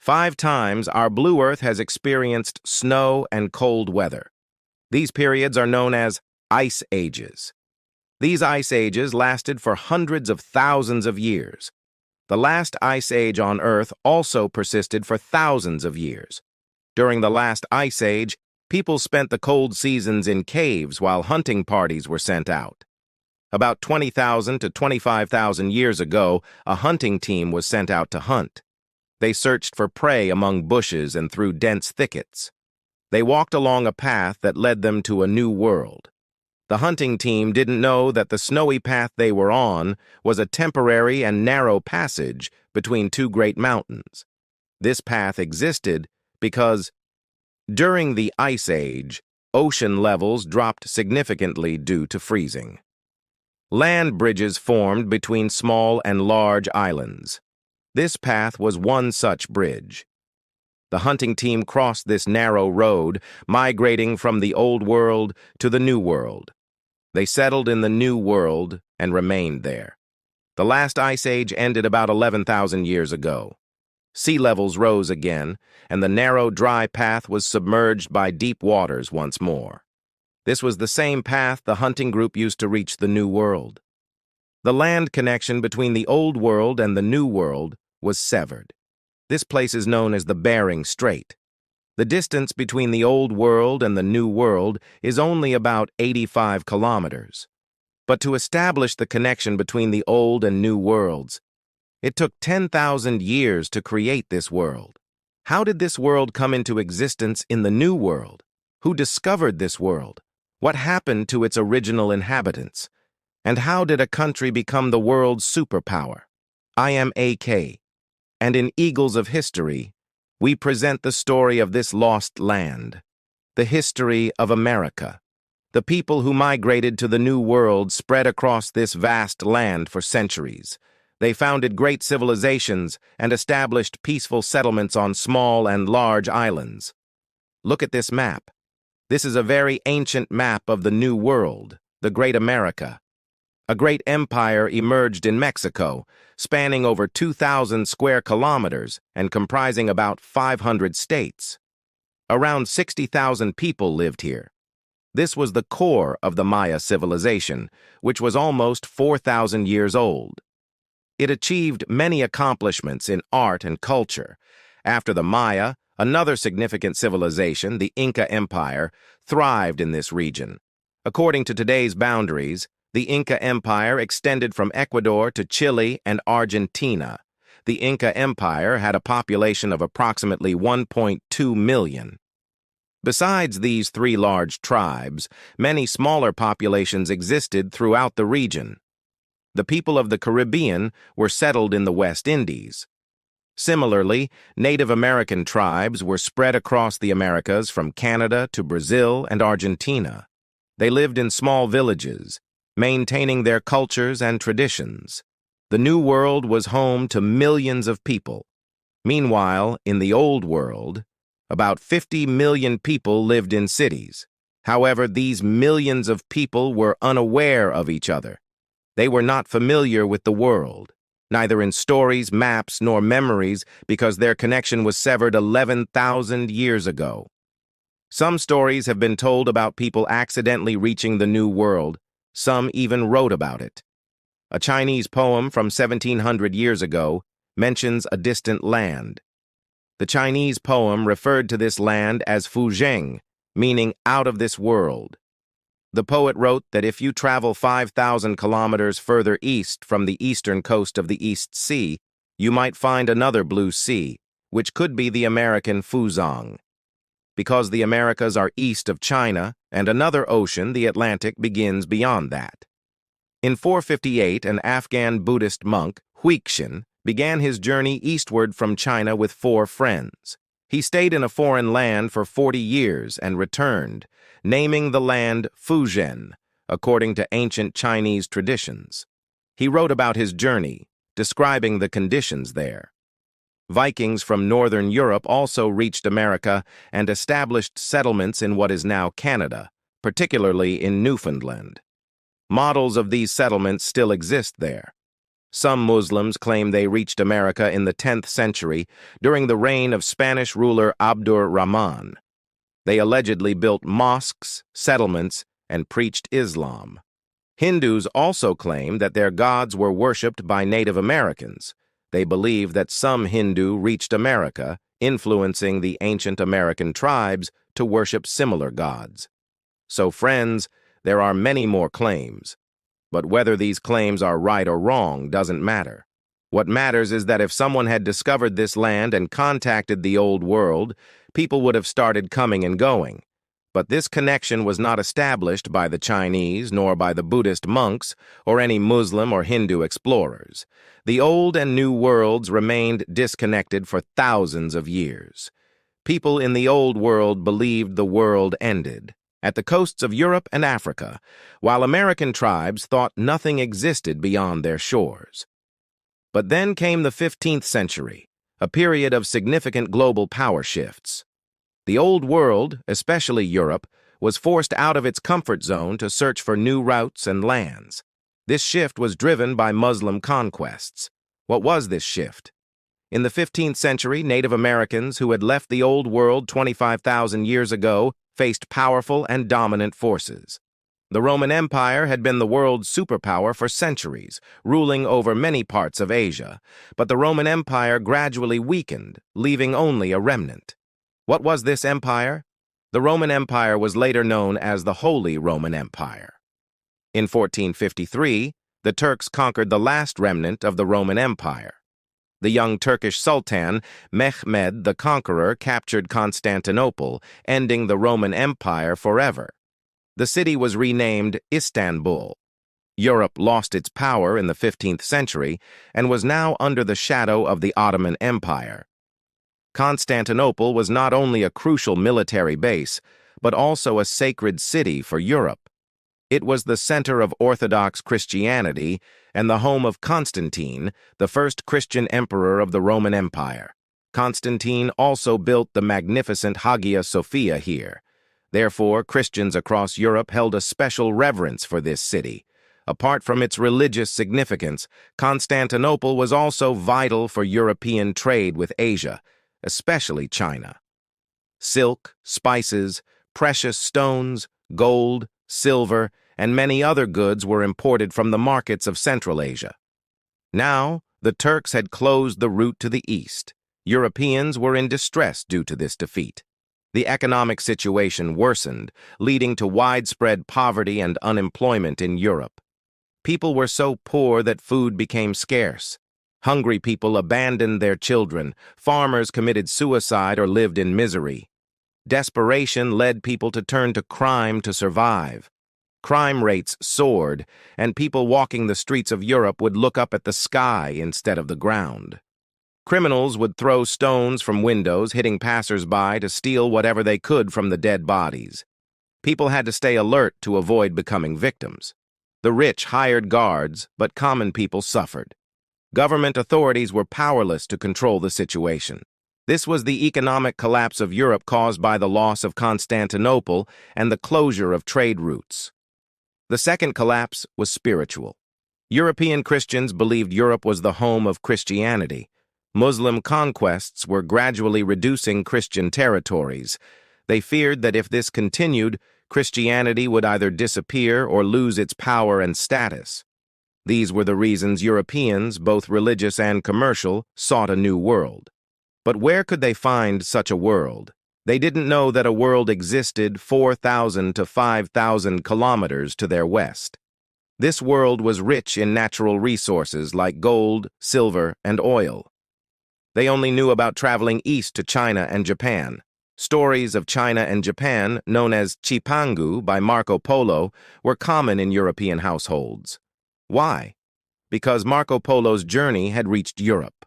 5 times our blue Earth has experienced snow and cold weather. These periods are known as ice ages. These ice ages lasted for hundreds of thousands of years. The last ice age on Earth also persisted for thousands of years. During the last ice age, people spent the cold seasons in caves while hunting parties were sent out. About 20,000 to 25,000 years ago, a hunting team was sent out to hunt. They searched for prey among bushes and through dense thickets. They walked along a path that led them to a new world. The hunting team didn't know that the snowy path they were on was a temporary and narrow passage between two great mountains. This path existed because, during the Ice Age, ocean levels dropped significantly due to freezing. Land bridges formed between small and large islands. This path was one such bridge. The hunting team crossed this narrow road, migrating from the Old World to the New World. They settled in the New World and remained there. The last ice age ended about 11,000 years ago. Sea levels rose again, and the narrow, dry path was submerged by deep waters once more. This was the same path the hunting group used to reach the New World. The land connection between the Old World and the New World was severed. This place is known as the Bering Strait. The distance between the Old World and the New World is only about 85 kilometers. But to establish the connection between the Old and New Worlds, it took 10,000 years to create this world. How did this world come into existence in the New World? Who discovered this world? What happened to its original inhabitants? And how did a country become the world's superpower? I am AK, and in Eagles of History, we present the story of this lost land, the history of America. The people who migrated to the New World spread across this vast land for centuries. They founded great civilizations and established peaceful settlements on small and large islands. Look at this map. This is a very ancient map of the New World, the Great America. A great empire emerged in Mexico, spanning over 2,000 square kilometers and comprising about 500 states. Around 60,000 people lived here. This was the core of the Maya civilization, which was almost 4,000 years old. It achieved many accomplishments in art and culture. After the Maya, another significant civilization, the Inca Empire, thrived in this region. According to today's boundaries, the Inca Empire extended from Ecuador to Chile and Argentina. The Inca Empire had a population of approximately 1.2 million. Besides these 3 large tribes, many smaller populations existed throughout the region. The people of the Caribbean were settled in the West Indies. Similarly, Native American tribes were spread across the Americas from Canada to Brazil and Argentina. They lived in small villages, maintaining their cultures and traditions. The New World was home to millions of people. Meanwhile, in the Old World, about 50 million people lived in cities. However, these millions of people were unaware of each other. They were not familiar with the world, neither in stories, maps, nor memories, because their connection was severed 11,000 years ago. Some stories have been told about people accidentally reaching the New World. Some even wrote about it. A Chinese poem from 1700 years ago mentions a distant land. The Chinese poem referred to this land as Fuzheng, meaning out of this world. The poet wrote that if you travel 5,000 kilometers further east from the eastern coast of the East Sea, you might find another blue sea, which could be the American Fuzhong. Because the Americas are east of China, and another ocean, the Atlantic, begins beyond that. In 458, an Afghan Buddhist monk, Huixin, began his journey eastward from China with 4 friends. He stayed in a foreign land for 40 years and returned, naming the land Fuzhen, according to ancient Chinese traditions. He wrote about his journey, describing the conditions there. Vikings from northern Europe also reached America and established settlements in what is now Canada, particularly in Newfoundland. Models of these settlements still exist there. Some Muslims claim they reached America in the 10th century during the reign of Spanish ruler Abdur Rahman. They allegedly built mosques, settlements, and preached Islam. Hindus also claim that their gods were worshipped by Native Americans. They believe that some Hindu reached America, influencing the ancient American tribes to worship similar gods. So, friends, there are many more claims. But whether these claims are right or wrong doesn't matter. What matters is that if someone had discovered this land and contacted the old world, people would have started coming and going. But this connection was not established by the Chinese, nor by the Buddhist monks, or any Muslim or Hindu explorers. The old and new worlds remained disconnected for thousands of years. People in the old world believed the world ended at the coasts of Europe and Africa, while American tribes thought nothing existed beyond their shores. But then came the 15th century, a period of significant global power shifts. The old world, especially Europe, was forced out of its comfort zone to search for new routes and lands. This shift was driven by Muslim conquests. What was this shift? In the 15th century, Native Americans who had left the old world 25,000 years ago faced powerful and dominant forces. The Roman Empire had been the world's superpower for centuries, ruling over many parts of Asia, but the Roman Empire gradually weakened, leaving only a remnant. What was this empire? The Roman Empire was later known as the Holy Roman Empire. In 1453, the Turks conquered the last remnant of the Roman Empire. The young Turkish Sultan, Mehmed the Conqueror, captured Constantinople, ending the Roman Empire forever. The city was renamed Istanbul. Europe lost its power in the 15th century and was now under the shadow of the Ottoman Empire. Constantinople was not only a crucial military base, but also a sacred city for Europe. It was the center of Orthodox Christianity and the home of Constantine, the first Christian emperor of the Roman Empire. Constantine also built the magnificent Hagia Sophia here. Therefore, Christians across Europe held a special reverence for this city. Apart from its religious significance, Constantinople was also vital for European trade with Asia, especially China. Silk, spices, precious stones, gold, silver, and many other goods were imported from the markets of Central Asia. Now, the Turks had closed the route to the east. Europeans were in distress due to this defeat. The economic situation worsened, leading to widespread poverty and unemployment in Europe. People were so poor that food became scarce. Hungry people abandoned their children, farmers committed suicide or lived in misery. Desperation led people to turn to crime to survive. Crime rates soared, and people walking the streets of Europe would look up at the sky instead of the ground. Criminals would throw stones from windows, hitting passers-by to steal whatever they could from the dead bodies. People had to stay alert to avoid becoming victims. The rich hired guards, but common people suffered. Government authorities were powerless to control the situation. This was the economic collapse of Europe caused by the loss of Constantinople and the closure of trade routes. The second collapse was spiritual. European Christians believed Europe was the home of Christianity. Muslim conquests were gradually reducing Christian territories. They feared that if this continued, Christianity would either disappear or lose its power and status. These were the reasons Europeans, both religious and commercial, sought a new world. But where could they find such a world? They didn't know that a world existed 4,000 to 5,000 kilometers to their west. This world was rich in natural resources like gold, silver, and oil. They only knew about traveling east to China and Japan. Stories of China and Japan, known as Chipangu by Marco Polo, were common in European households. Why? Because Marco Polo's journey had reached Europe.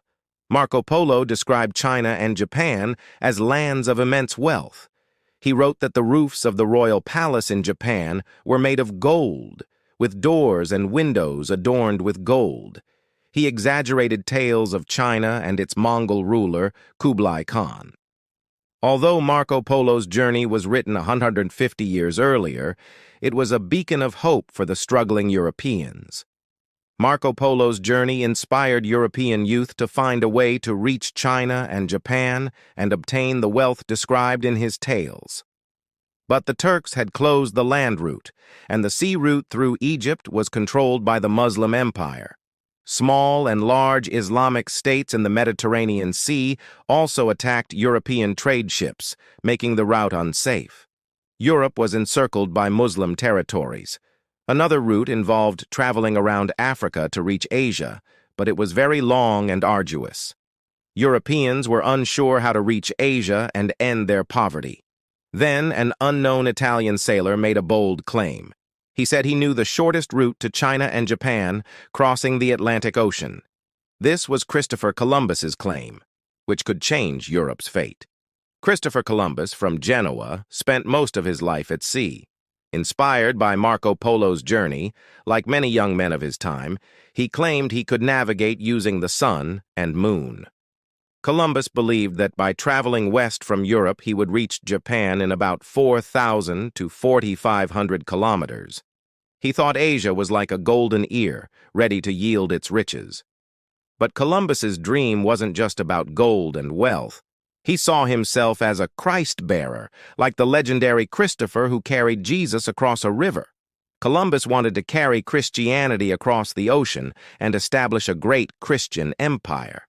Marco Polo described China and Japan as lands of immense wealth. He wrote that the roofs of the royal palace in Japan were made of gold, with doors and windows adorned with gold. He exaggerated tales of China and its Mongol ruler, Kublai Khan. Although Marco Polo's journey was written 150 years earlier, it was a beacon of hope for the struggling Europeans. Marco Polo's journey inspired European youth to find a way to reach China and Japan and obtain the wealth described in his tales. But the Turks had closed the land route, and the sea route through Egypt was controlled by the Muslim Empire. Small and large Islamic states in the Mediterranean Sea also attacked European trade ships, making the route unsafe. Europe was encircled by Muslim territories. Another route involved traveling around Africa to reach Asia, but it was very long and arduous. Europeans were unsure how to reach Asia and end their poverty. Then an unknown Italian sailor made a bold claim. He said he knew the shortest route to China and Japan, crossing the Atlantic Ocean. This was Christopher Columbus's claim, which could change Europe's fate. Christopher Columbus, from Genoa, spent most of his life at sea. Inspired by Marco Polo's journey, like many young men of his time, he claimed he could navigate using the sun and moon. Columbus believed that by traveling west from Europe he would reach Japan in about 4,000 to 4,500 kilometers. He thought Asia was like a golden ear, ready to yield its riches. But Columbus's dream wasn't just about gold and wealth. He saw himself as a Christ-bearer, like the legendary Christopher who carried Jesus across a river. Columbus wanted to carry Christianity across the ocean and establish a great Christian empire.